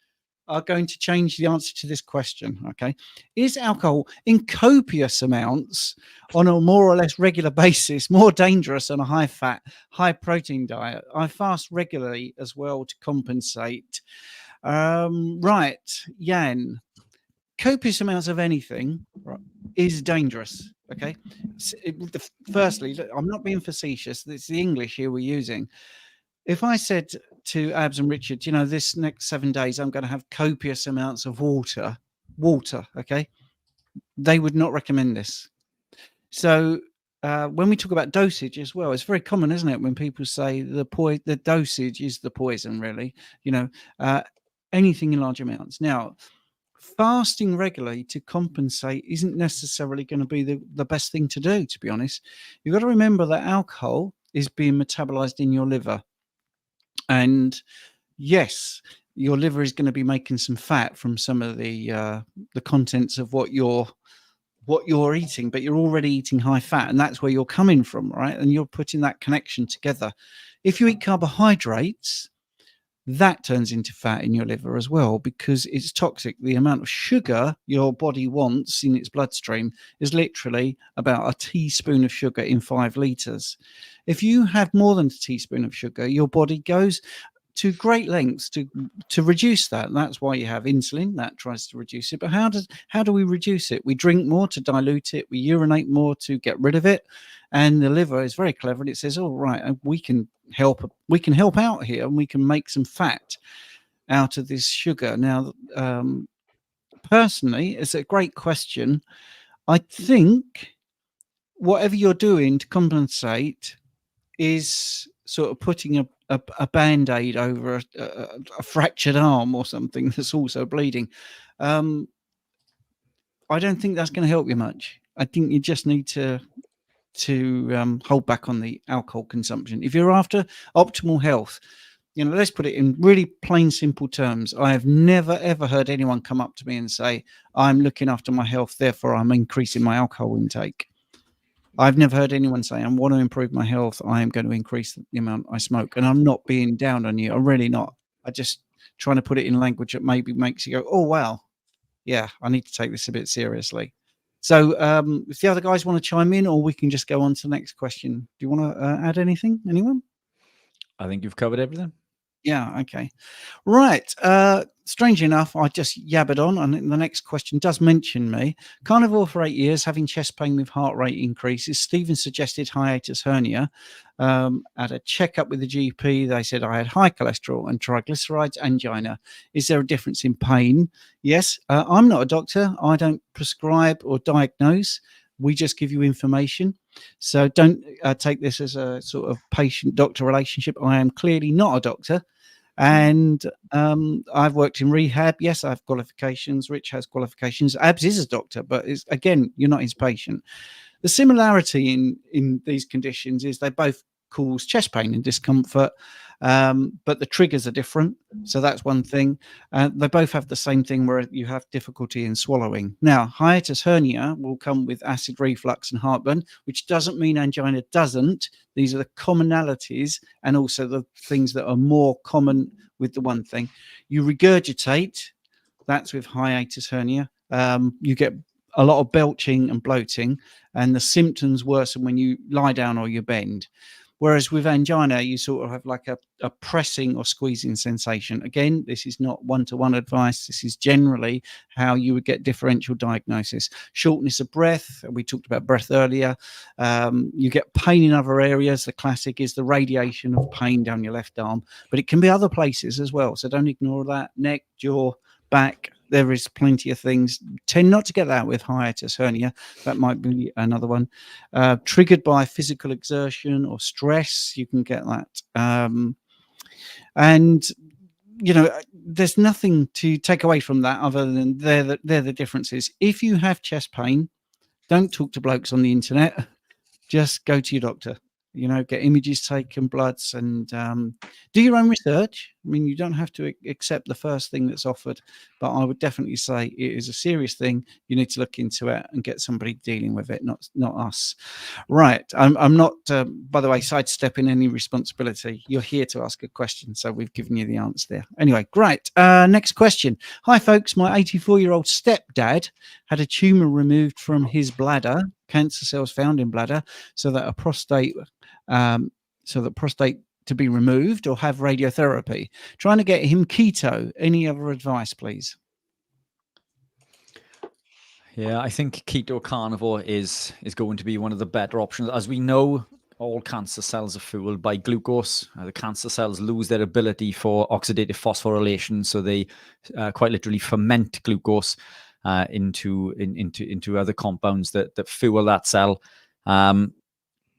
are going to change the answer to this question. Okay, is alcohol in copious amounts on a more or less regular basis more dangerous than a high fat, high protein diet? I fast regularly as well to compensate. Right, Jan, copious amounts of anything is dangerous. Okay, firstly, I'm not being facetious. It's the English here we're using. If I said to Abs and Richard, this next 7 days, I'm going to have copious amounts of water, okay, they would not recommend this. So when we talk about dosage as well, it's very common, isn't it? When people say the dosage is the poison, really, anything in large amounts. Now, fasting regularly to compensate isn't necessarily going to be the best thing to do, to be honest. You've got to remember that alcohol is being metabolized in your liver. And yes, your liver is going to be making some fat from some of the contents of what you're eating, but you're already eating high fat, and that's where you're coming from, right? And you're putting that connection together. If you eat carbohydrates, that turns into fat in your liver as well because it's toxic. The amount of sugar your body wants in its bloodstream is literally about a teaspoon of sugar in 5 liters. If you have more than a teaspoon of sugar, your body goes to great lengths to reduce that. That's why you have insulin that tries to reduce it. But how do we reduce it? We drink more to dilute it. We urinate more to get rid of it. And the liver is very clever, and it says, "Oh, right, we can help out here, and we can make some fat out of this sugar." Now, personally, it's a great question. I think whatever you're doing to compensate is sort of putting a band-aid over a fractured arm or something that's also bleeding. I don't think that's going to help you much. I think you just need to hold back on the alcohol consumption. If you're after optimal health, let's put it in really plain, simple terms. I have never, ever heard anyone come up to me and say, I'm looking after my health, therefore I'm increasing my alcohol intake. I've never heard anyone say, I want to improve my health, I am going to increase the amount I smoke. And I'm not being down on you. I'm really not. I just trying to put it in language that maybe makes you go, oh, wow. Yeah, I need to take this a bit seriously. So if the other guys want to chime in, or we can just go on to the next question. Do you want to add anything? Anyone? I think you've covered everything. Yeah, okay. Right. Strangely enough, I just yabbered on, and the next question does mention me. Carnivore for 8 years, having chest pain with heart rate increases. Stephen suggested hiatus hernia. At a checkup with the GP, they said I had high cholesterol and triglycerides, angina. Is there a difference in pain? Yes. I'm not a doctor. I don't prescribe or diagnose. We just give you information. So don't take this as a sort of patient-doctor relationship. I am clearly not a doctor. And I've worked in rehab. Yes, I have qualifications. Rich has qualifications. Abs is a doctor, but again, you're not his patient. The similarity in these conditions is they both cause chest pain and discomfort, but the triggers are different. So that's one thing. They both have the same thing where you have difficulty in swallowing. Now, hiatus hernia will come with acid reflux and heartburn, which doesn't mean angina doesn't. These are the commonalities and also the things that are more common with the one thing. You regurgitate, that's with hiatus hernia. You get a lot of belching and bloating, and the symptoms worsen when you lie down or you bend. Whereas with angina, you sort of have like a pressing or squeezing sensation. Again, this is not one-to-one advice. This is generally how you would get differential diagnosis. Shortness of breath. We talked about breath earlier. You get pain in other areas. The classic is the radiation of pain down your left arm, but it can be other places as well. So don't ignore that. Neck, jaw, back. There is plenty of things. Tend not to get that with hiatus hernia. That might be another one. Triggered by physical exertion or stress, you can get that. And you know, there's nothing to take away from that other than they're the differences. If you have chest pain, don't talk to blokes on the internet. Just go to your doctor. You know, get images taken, bloods, and do your own research. I mean, you don't have to accept the first thing that's offered, but I would definitely say it is a serious thing. You need to look into it and get somebody dealing with it, not us. Right. I'm not, by the way, sidestepping any responsibility. You're here to ask a question, so we've given you the answer there. Anyway, great. Next question. Hi, folks. My 84-year-old stepdad had a tumor removed from his bladder, cancer cells found in bladder, so that prostate to be removed or have radiotherapy. Trying to get him keto. Any other advice, please? Yeah, I think keto carnivore is going to be one of the better options. As we know, all cancer cells are fueled by glucose. The cancer cells lose their ability for oxidative phosphorylation, so they quite literally ferment glucose into other compounds that fuel that cell.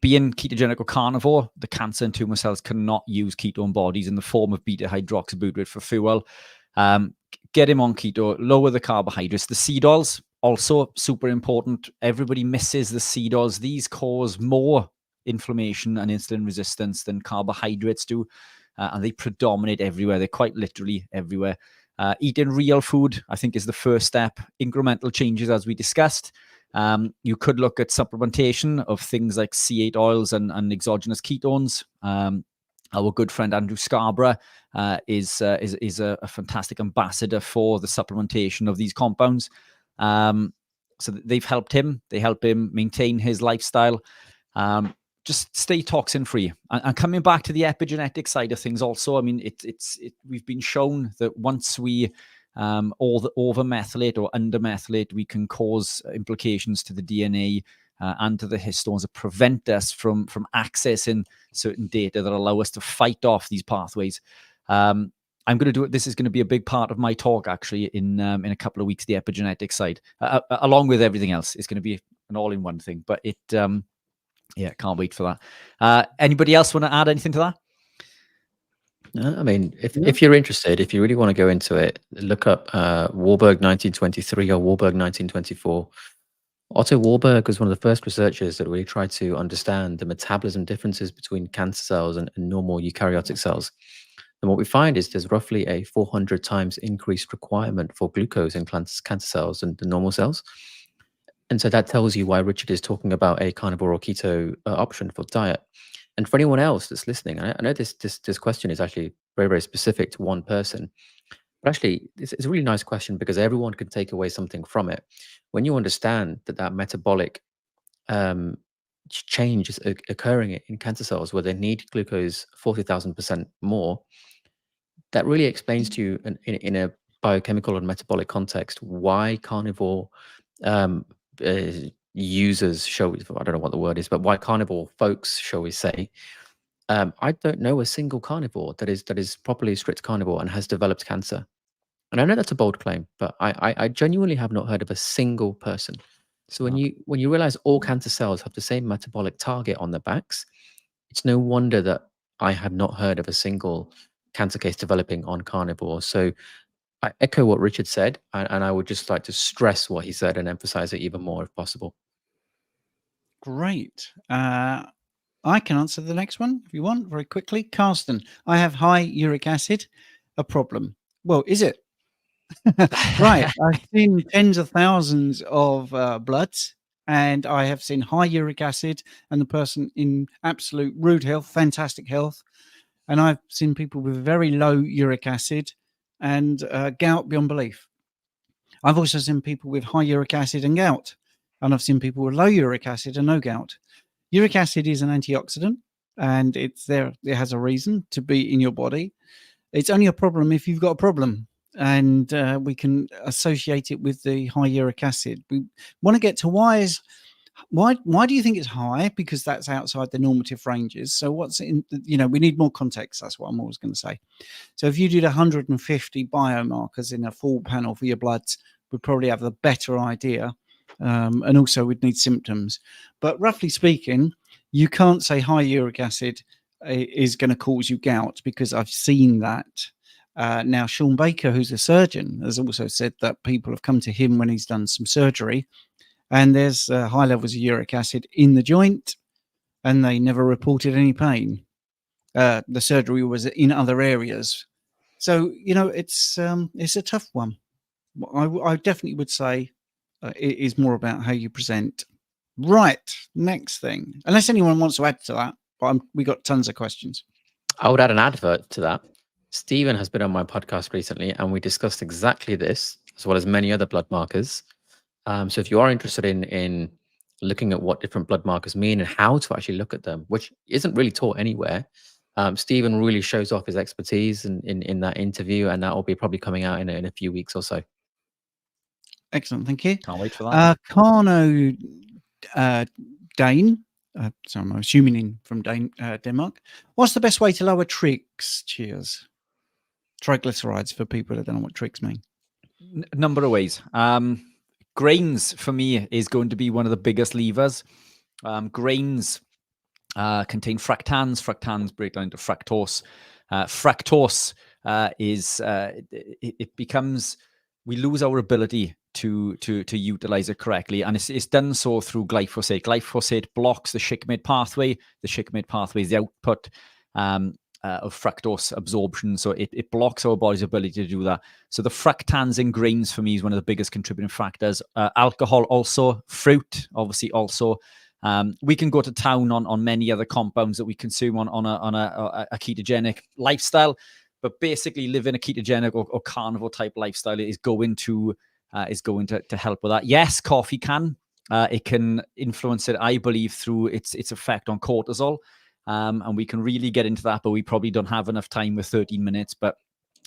Being ketogenic or carnivore, the cancer and tumor cells cannot use ketone bodies in the form of beta-hydroxybutyrate for fuel. Get him on keto, lower the carbohydrates. The seed oils, also super important. Everybody misses the seed oils. These cause more inflammation and insulin resistance than carbohydrates do, and they predominate everywhere. They're quite literally everywhere. Eating real food, I think, is the first step. Incremental changes, as we discussed. You could look at supplementation of things like C8 oils and exogenous ketones. Our good friend Andrew Scarborough is a fantastic ambassador for the supplementation of these compounds. So they've helped him. They help him maintain his lifestyle. Just stay toxin free. And coming back to the epigenetic side of things, also, I mean, we've been shown that once we over methylate or under methylate, we can cause implications to the DNA and to the histones that prevent us from accessing certain data that allow us to fight off these pathways. I'm going to do it. This is going to be a big part of my talk, actually, in a couple of weeks. The epigenetic side, along with everything else, is going to be an all-in-one thing. But yeah, can't wait for that. Anybody else want to add anything to that? I mean, if you're interested, if you really want to go into it, look up Warburg 1923 or Warburg 1924. Otto Warburg was one of the first researchers that really tried to understand the metabolism differences between cancer cells and normal eukaryotic cells. And what we find is there's roughly a 400 times increased requirement for glucose in cancer cells than the normal cells. And so that tells you why Richard is talking about a carnivore or keto option for diet. And for anyone else that's listening, I know this question is actually very, very specific to one person, but actually it's a really nice question because everyone can take away something from it. When you understand that metabolic change is occurring in cancer cells where they need glucose 40,000% more, that really explains to you in a biochemical and metabolic context why carnivore users, I don't know what the word is, but why carnivore folks, shall we say, I don't know a single carnivore that is properly strict carnivore and has developed cancer. And I know that's a bold claim, but I genuinely have not heard of a single person. So when you realize all cancer cells have the same metabolic target on their backs, it's no wonder that I have not heard of a single cancer case developing on carnivore. So I echo what Richard said, and I would just like to stress what he said and emphasize it even more if possible. Great. I can answer the next one if you want, very quickly. Carsten, I have high uric acid, a problem. Well, is it? Right. I've seen tens of thousands of bloods, and I have seen high uric acid and the person in absolute rude health, fantastic health. And I've seen people with very low uric acid and gout beyond belief. I've also seen people with high uric acid and gout, and I've seen people with low uric acid and no gout. Uric acid is an antioxidant, and it's there. It has a reason to be in your body. It's only a problem if you've got a problem, and we can associate it with the high uric acid. We want to get to why do you think it's high? Because that's outside the normative ranges. So what's in, we need more context. That's what I'm always going to say. So if you did 150 biomarkers in a full panel for your bloods, we'd probably have a better idea. And also we'd need symptoms. But roughly speaking, you can't say high uric acid is going to cause you gout, because I've seen that. Now, Sean Baker, who's a surgeon, has also said that people have come to him when he's done some surgery, and there's high levels of uric acid in the joint, and they never reported any pain. The surgery was in other areas. So, it's a tough one. I definitely would say it is more about how you present. Right, next thing. Unless anyone wants to add to that, but we got tons of questions. I would add an advert to that. Stephen has been on my podcast recently, and we discussed exactly this, as well as many other blood markers. So if you are interested in looking at what different blood markers mean and how to actually look at them, which isn't really taught anywhere, Stephen really shows off his expertise in that interview, and that will be probably coming out in a few weeks or so. Excellent, thank you. Can't wait for that. Carno Dane, so I'm assuming from Denmark. What's the best way to lower trigs? Cheers. Triglycerides, for people that don't know what trigs mean. Number of ways. Grains for me is going to be one of the biggest levers. Grains contain fructans. Fructans break down to fructose. Fructose it becomes, we lose our ability to utilize it correctly, and it's done so through glyphosate. Glyphosate blocks the shikimate pathway. The shikimate pathway is the output of fructose absorption, so it blocks our body's ability to do that. So the fructans in grains for me is one of the biggest contributing factors. Alcohol also, fruit obviously also. We can go to town on many other compounds that we consume on a ketogenic lifestyle, but basically living a ketogenic or carnivore type lifestyle is going to help with that. Yes, coffee can. It can influence it, I believe, through its effect on cortisol. And we can really get into that, but we probably don't have enough time with 13 minutes. But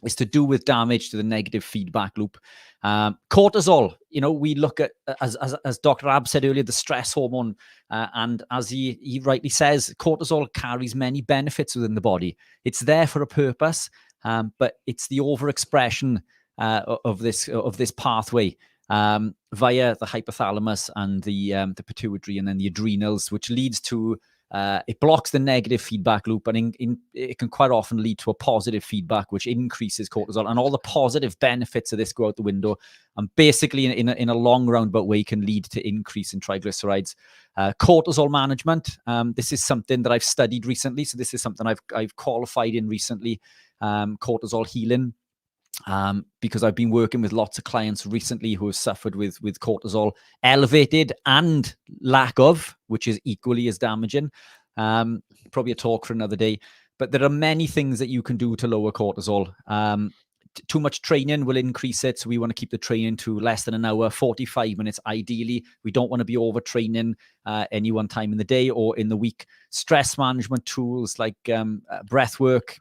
it's to do with damage to the negative feedback loop. Cortisol, we look at, as Dr. Ab said earlier, the stress hormone. And as he rightly says, cortisol carries many benefits within the body. It's there for a purpose, but it's the overexpression of this pathway via the hypothalamus and the pituitary and then the adrenals, which leads to it blocks the negative feedback loop, and it can quite often lead to a positive feedback, which increases cortisol, and all the positive benefits of this go out the window. And basically, in a long roundabout way, can lead to increase in triglycerides. Cortisol management. This is something that I've studied recently, so this is something I've qualified in recently. Cortisol healing. Because I've been working with lots of clients recently who have suffered with cortisol elevated and lack of, which is equally as damaging. Probably a talk for another day. But there are many things that you can do to lower cortisol. Too much training will increase it. So we want to keep the training to less than an hour, 45 minutes ideally. We don't want to be overtraining any one time in the day or in the week. Stress management tools like breath work,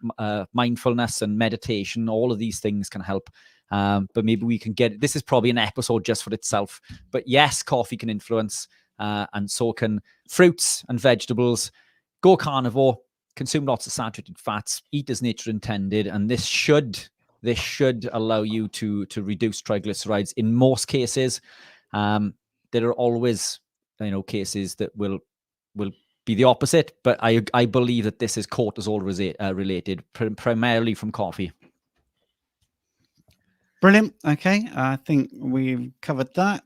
mindfulness and meditation, all of these things can help. But maybe we can this is probably an episode just for itself. But yes, coffee can influence, and so can fruits and vegetables. Go carnivore, consume lots of saturated fats, eat as nature intended, and this should allow you to reduce triglycerides in most cases. There are always cases that will be the opposite, but I believe that this is cortisol related, primarily from coffee. Brilliant. Okay, I think we've covered that.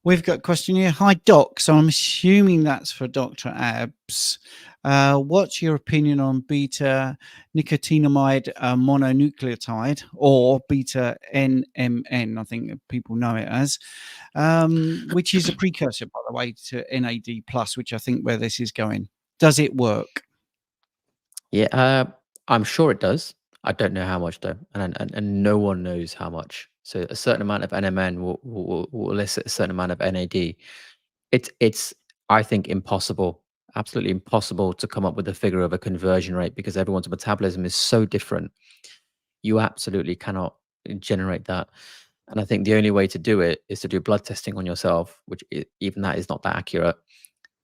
We've got a question here. Hi, Doc. So I'm assuming that's for Dr. Abs. What's your opinion on beta nicotinamide mononucleotide, or beta NMN? I think people know it as, which is a precursor, by the way, to NAD plus, which I think where this is going. Does it work? Yeah, I'm sure it does. I don't know how much though, and no one knows how much. So a certain amount of NMN will elicit a certain amount of NAD. It's I think impossible, absolutely impossible to come up with a figure of a conversion rate because everyone's metabolism is so different. You absolutely cannot generate that. And I think the only way to do it is to do blood testing on yourself, which even that is not that accurate.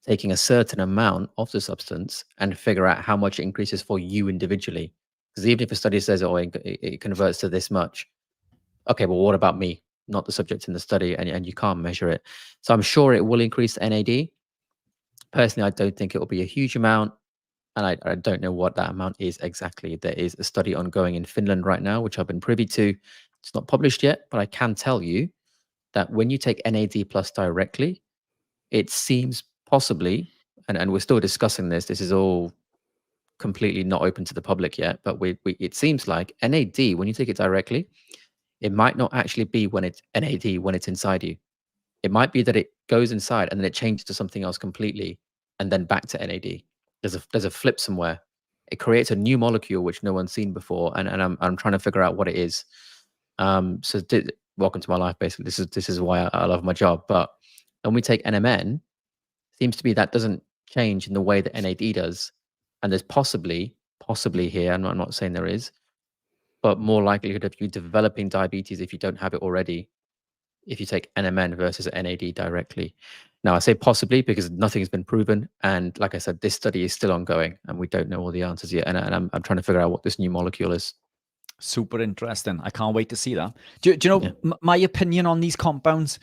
Taking a certain amount of the substance and figure out how much it increases for you individually. Because even if a study says, oh, it converts to this much, okay, well, what about me? Not the subject in the study, and you can't measure it. So I'm sure it will increase NAD. Personally, I don't think it will be a huge amount, and I don't know what that amount is exactly. There is a study ongoing in Finland right now, which I've been privy to. It's not published yet, but I can tell you that when you take NAD plus directly, it seems possibly, and we're still discussing this. This is all completely not open to the public yet, but it seems like NAD, when you take it directly, it might not actually be when it's NAD when it's inside you. It might be that it goes inside and then it changes to something else completely, and then back to NAD. There's a flip somewhere. It creates a new molecule which no one's seen before, and I'm trying to figure out what it is. Welcome to my life. Basically, this is why I love my job. But when we take NMN, seems to be that doesn't change in the way that NAD does, and there's possibly here. I'm not saying there is, but more likelihood of you developing diabetes if you don't have it already, if you take NMN versus NAD directly. Now, I say possibly because nothing has been proven. And like I said, this study is still ongoing and we don't know all the answers yet. And I'm trying to figure out what this new molecule is. Super interesting. I can't wait to see that. Do you know, my opinion on these compounds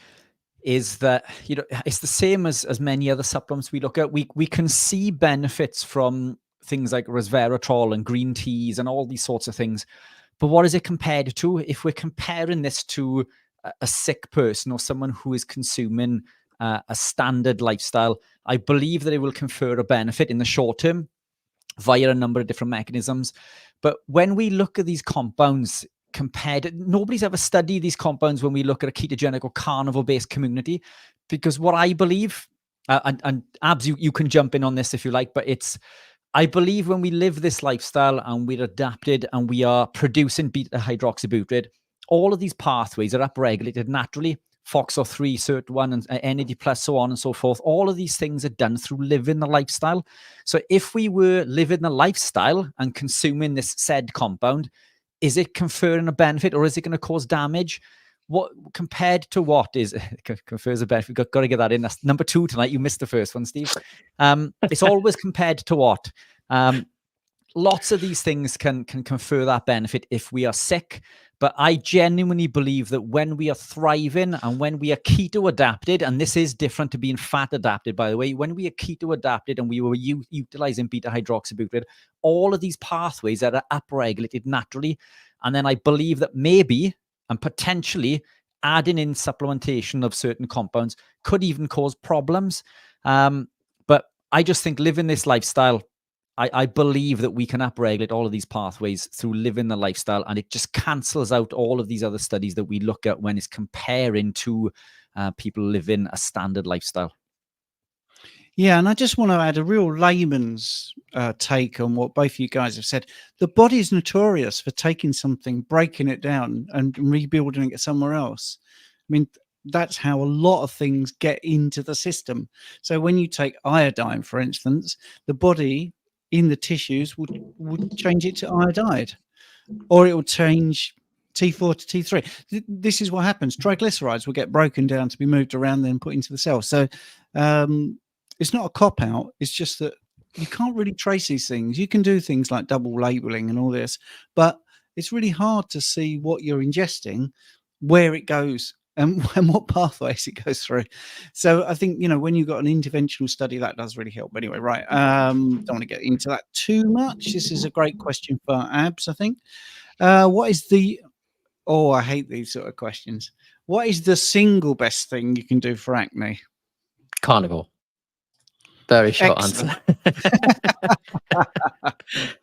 is that, you know, it's the same as many other supplements we look at. We can see benefits from things like resveratrol and green teas and all these sorts of things. But what is it compared to? If we're comparing this to a sick person or someone who is consuming a standard lifestyle, I believe that it will confer a benefit in the short term via a number of different mechanisms. But when we look at these compounds compared, nobody's ever studied these compounds when we look at a ketogenic or carnivore-based community, because what I believe, and Abs, you can jump in on this if you like, but I believe when we live this lifestyle and we're adapted and we are producing beta-hydroxybutyrate, all of these pathways are upregulated naturally. FOXO3, SIRT1, and NAD+, so on and so forth. All of these things are done through living the lifestyle. So if we were living the lifestyle and consuming this said compound, is it conferring a benefit or is it going to cause damage? What compared to what is confers a benefit? We've got to get that in. That's number 2 tonight. You missed the first one, Steve. It's always compared to what? Lots of these things can confer that benefit if we are sick. But I genuinely believe that when we are thriving and when we are keto adapted, and this is different to being fat adapted, by the way, when we are keto adapted and we were utilizing beta-hydroxybutyrate, all of these pathways are upregulated naturally. And then I believe that maybe and potentially adding in supplementation of certain compounds could even cause problems. But I just think living this lifestyle, I believe that we can upregulate all of these pathways through living the lifestyle, and it just cancels out all of these other studies that we look at when it's comparing to people living a standard lifestyle. Yeah, and I just want to add a real layman's take on what both of you guys have said. The body is notorious for taking something, breaking it down, and rebuilding it somewhere else. I mean, that's how a lot of things get into the system. So when you take iodine, for instance, the body in the tissues would change it to iodide, or it will change T4 to T3. This is what happens. Triglycerides will get broken down to be moved around, then put into the cell. So it's not a cop-out. It's just that you can't really trace these things. You can do things like double labeling and all this, but it's really hard to see what you're ingesting, where it goes, and what pathways it goes through. So I think, you know, when you've got an interventional study, that does really help. Anyway, right. Don't want to get into that too much. This is a great question for Abs, I think. What is the... Oh, I hate these sort of questions. What is the single best thing you can do for acne? Carnivore. Very short Excellent. answer.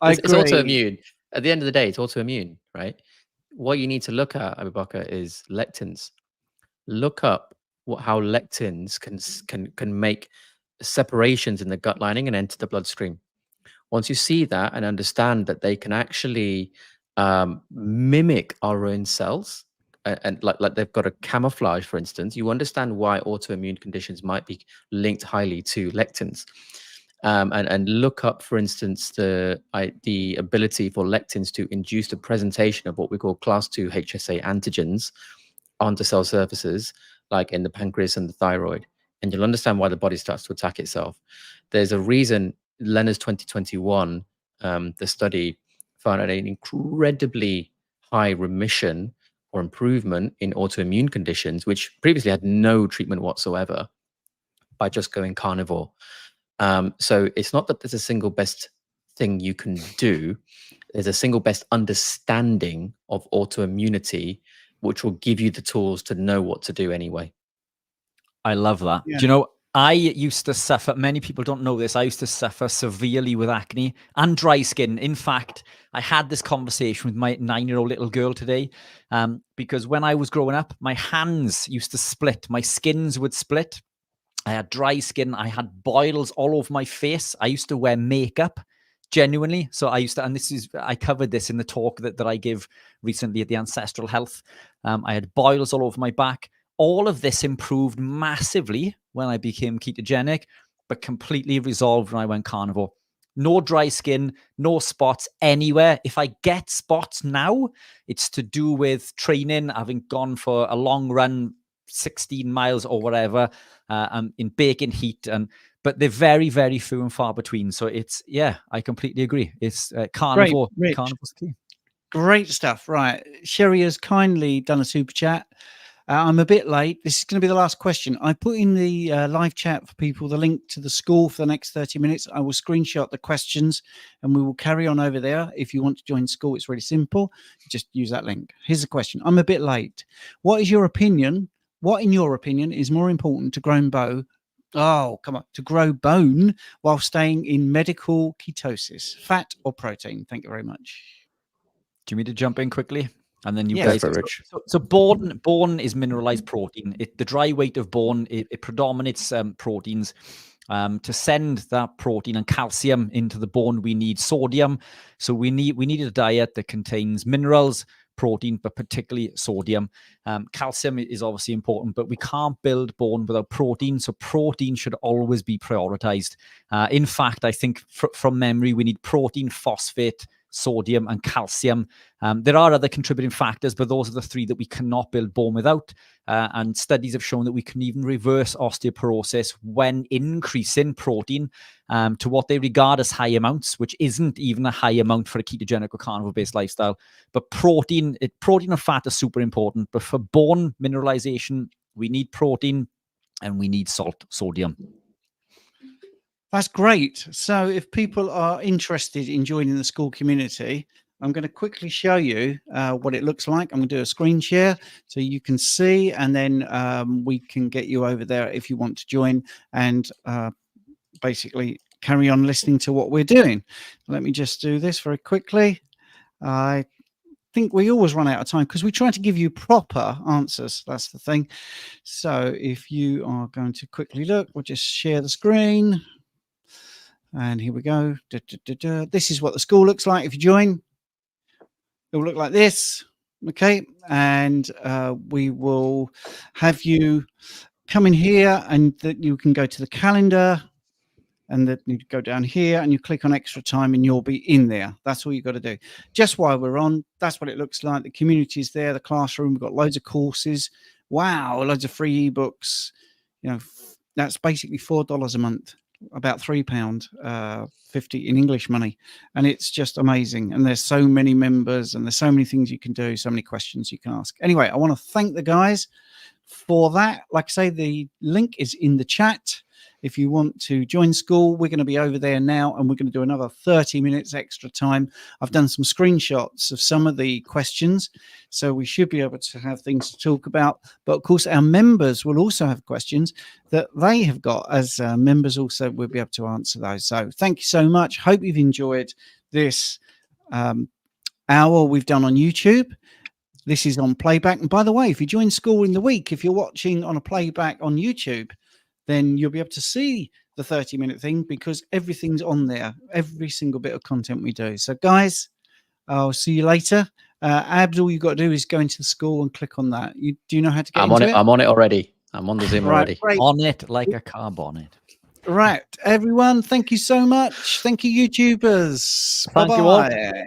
I It's agree. autoimmune. At the end of the day, it's autoimmune, right? What you need to look at, Abubakar, is lectins. Look up how lectins can make separations in the gut lining and enter the bloodstream. Once you see that and understand that they can actually mimic our own cells, and like they've got a camouflage, for instance, you understand why autoimmune conditions might be linked highly to lectins. And look up, for instance, the ability for lectins to induce the presentation of what we call class 2 HSA antigens onto cell surfaces, like in the pancreas and the thyroid. And you'll understand why the body starts to attack itself. There's a reason Leonard's 2021, the study found an incredibly high remission or improvement in autoimmune conditions, which previously had no treatment whatsoever, by just going carnivore. So it's not that there's a single best thing you can do. There's a single best understanding of autoimmunity, which will give you the tools to know what to do anyway. I love that. Yeah. Do you know, I used to suffer, many people don't know this, I used to suffer severely with acne and dry skin. In fact, I had this conversation with my 9-year-old little girl today, because when I was growing up, my hands used to split, my skins would split. I had dry skin, I had boils all over my face. I used to wear makeup, genuinely. So I used to, and I covered this in the talk that I give recently at the Ancestral Health. I had boils all over my back. All of this improved massively when I became ketogenic, but completely resolved when I went carnivore. No dry skin, no spots anywhere. If I get spots now, it's to do with training, having gone for a long run, 16 miles or whatever, in baking heat, but they're very, very few and far between. So it's, yeah, I completely agree. It's carnivore. Rich. Carnivore's key. Great stuff. Right. Sherry has kindly done a super chat. I'm a bit late. This is going to be the last question. I put in the live chat for people the link to the school for the next 30 minutes. I will screenshot the questions and we will carry on over there. If you want to join school, it's really simple. Just use that link. Here's the question. I'm a bit late. What in your opinion, is more important to grow to grow bone while staying in medical ketosis, fat or protein? Thank you very much. Do you want me to jump in quickly? And then you Yeah, guys. go for it, Rich. So bone is mineralized protein. The dry weight of bone, it predominates proteins. To send that protein and calcium into the bone, we need sodium. So we need a diet that contains minerals, protein, but particularly sodium. Calcium is obviously important, but we can't build bone without protein. So protein should always be prioritized. In fact, I think from memory, we need protein, phosphate, sodium, and calcium. There are other contributing factors, but those are the three that we cannot build bone without. And studies have shown that we can even reverse osteoporosis when increasing protein to what they regard as high amounts, which isn't even a high amount for a ketogenic or carnivore-based lifestyle. But protein and fat are super important. But for bone mineralization, we need protein and we need sodium. That's great. So if people are interested in joining the school community, I'm going to quickly show you what it looks like. I'm going to do a screen share so you can see, and then we can get you over there if you want to join and basically carry on listening to what we're doing. Let me just do this very quickly. I think we always run out of time because we try to give you proper answers. That's the thing. So if you are going to quickly look, we'll just share the screen. And here we go. This is what the school looks like if you join. It will look like this. Okay. And we will have you come in here and that you can go to the calendar and that you go down here and you click on extra time and you'll be in there. That's all you've got to do. Just while we're on, that's what it looks like. The community is there, the classroom, we've got loads of courses. Wow, loads of free ebooks. You know, that's basically $4 a month. About £3.50 in English money, and it's just amazing. And there's so many members, and there's so many things you can do, so many questions you can ask. Anyway, I want to thank the guys for that. Like I say, the link is in the chat, If you want to join school, we're going to be over there now, and we're going to do another 30 minutes extra time. I've done some screenshots of some of the questions, so we should be able to have things to talk about. But of course, our members will also have questions that they have got. As members also, we'll be able to answer those. So thank you so much. Hope you've enjoyed this hour we've done on YouTube. This is on playback. And by the way, if you join school in the week, if you're watching on a playback on YouTube, then you'll be able to see the 30-minute thing, because everything's on there, every single bit of content we do. So guys, I'll see you later. Abs, all you've got to do is go into the school and click on that. Do you know how to get into it? I'm on it already. I'm on the Zoom already. Great. On it like a car bonnet. Right, everyone, thank you so much. Thank you, YouTubers. Thank you all. Bye-bye.